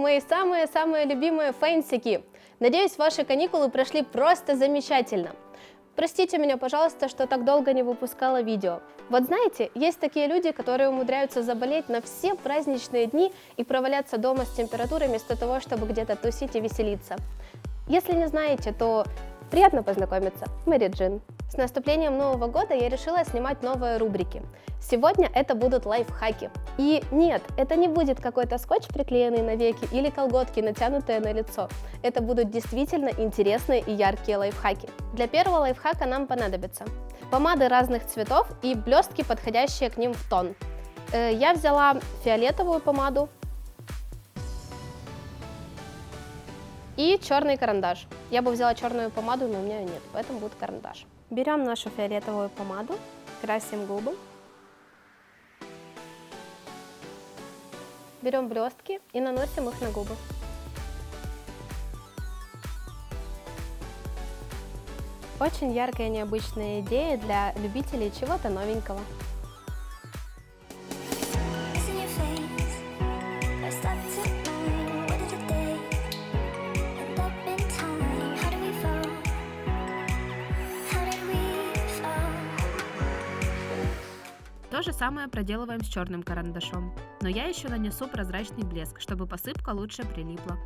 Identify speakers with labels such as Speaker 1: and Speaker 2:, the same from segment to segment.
Speaker 1: мои самые-самые любимые фэнсики! Надеюсь, ваши каникулы прошли просто замечательно. Простите меня, пожалуйста, что так долго не выпускала видео. Вот знаете, есть такие люди, которые умудряются заболеть на все праздничные дни и проваляться дома с температурой вместо того, чтобы где-то тусить и веселиться. Если не знаете, то приятно познакомиться. Мэри Джин. С наступлением Нового года я решила снимать новые рубрики. Сегодня это будут лайфхаки. И нет, это не будет какой-то скотч, приклеенный на веки, или колготки, натянутые на лицо. Это будут действительно интересные и яркие лайфхаки. Для первого лайфхака нам понадобится помады разных цветов и блестки, подходящие к ним в тон. Я взяла фиолетовую помаду и черный карандаш. Я бы взяла черную помаду, но у меня ее нет, поэтому будет карандаш. Берем нашу фиолетовую помаду, красим губы. Берем блестки и наносим их на губы. Очень яркая, необычная идея для любителей чего-то новенького.
Speaker 2: То же самое проделываем с черным карандашом, но я еще нанесу прозрачный блеск, чтобы посыпка лучше прилипла.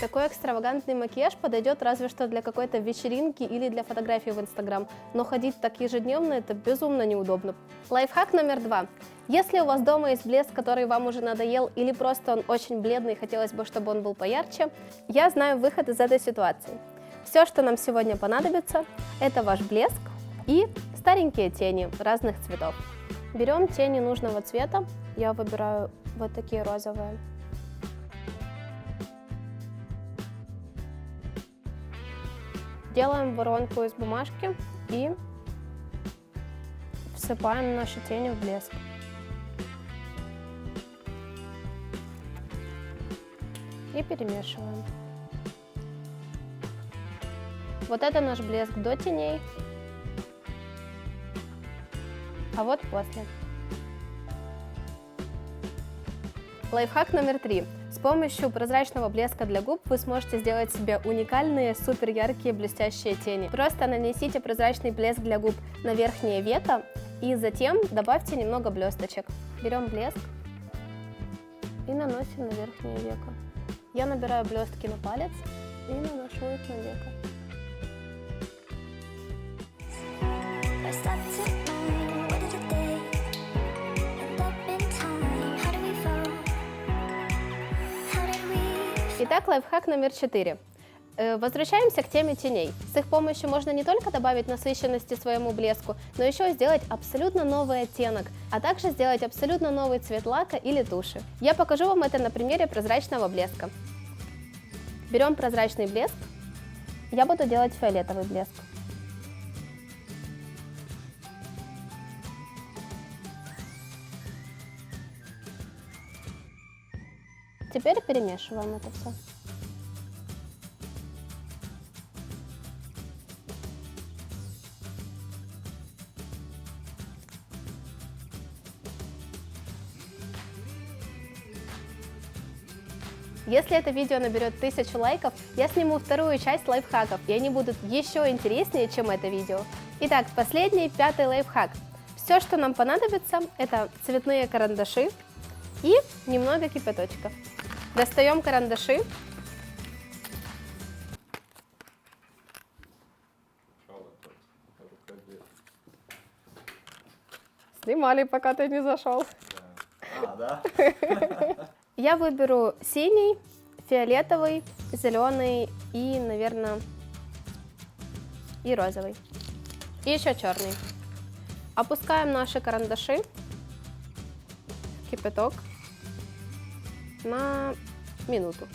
Speaker 1: Такой экстравагантный макияж подойдет разве что для какой-то вечеринки или для фотографий в Инстаграм, но ходить так ежедневно это безумно неудобно. Лайфхак номер 2. Если у вас дома есть блеск, который вам уже надоел, или просто он очень бледный, хотелось бы, чтобы он был поярче, я знаю выход из этой ситуации. Все, что нам сегодня понадобится, это ваш блеск и старенькие тени разных цветов. Берем тени нужного цвета, я выбираю вот такие розовые. Делаем воронку из бумажки и всыпаем наши тени в блеск. И перемешиваем. Вот это наш блеск до теней, а вот после. Лайфхак номер 3. С помощью прозрачного блеска для губ вы сможете сделать себе уникальные, супер яркие, блестящие тени. Просто нанесите прозрачный блеск для губ на верхнее веко и затем добавьте немного блесточек. Берем блеск и наносим на верхнее веко. Я набираю блестки на палец и наношу их на веко. Итак, лайфхак номер 4. Возвращаемся к теме теней. С их помощью можно не только добавить насыщенности своему блеску, но еще и сделать абсолютно новый оттенок, а также сделать абсолютно новый цвет лака или туши. Я покажу вам это на примере прозрачного блеска. Берем прозрачный блеск. Я буду делать фиолетовый блеск. Теперь перемешиваем это все. Если это видео наберет 1000 лайков, я сниму вторую часть лайфхаков, и они будут еще интереснее, чем это видео. Итак, последний, 5-й лайфхак. Все, что нам понадобится, это цветные карандаши и немного кипяточка. Достаем карандаши. Снимали, пока ты не зашел.
Speaker 3: Да?
Speaker 1: Я выберу синий, фиолетовый, зеленый и, наверное, и розовый. И еще черный. Опускаем наши карандаши в кипяток на минуту.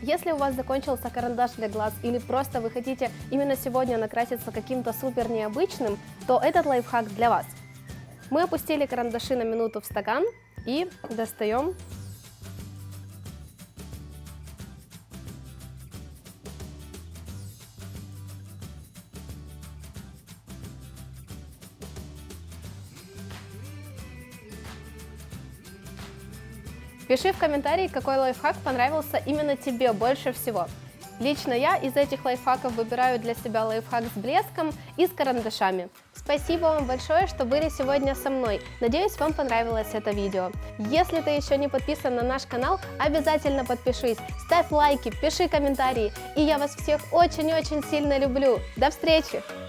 Speaker 1: Если у вас закончился карандаш для глаз или просто вы хотите именно сегодня накраситься каким-то супер необычным, то этот лайфхак для вас. Мы опустили карандаши на минуту в стакан И достаем. Пиши в комментарии, какой лайфхак понравился именно тебе больше всего. Лично я из этих лайфхаков выбираю для себя лайфхак с блеском и с карандашами. Спасибо вам большое, что были сегодня со мной. Надеюсь, вам понравилось это видео. Если ты еще не подписан на наш канал, обязательно подпишись, ставь лайки, пиши комментарии. И я вас всех очень-очень сильно люблю. До встречи!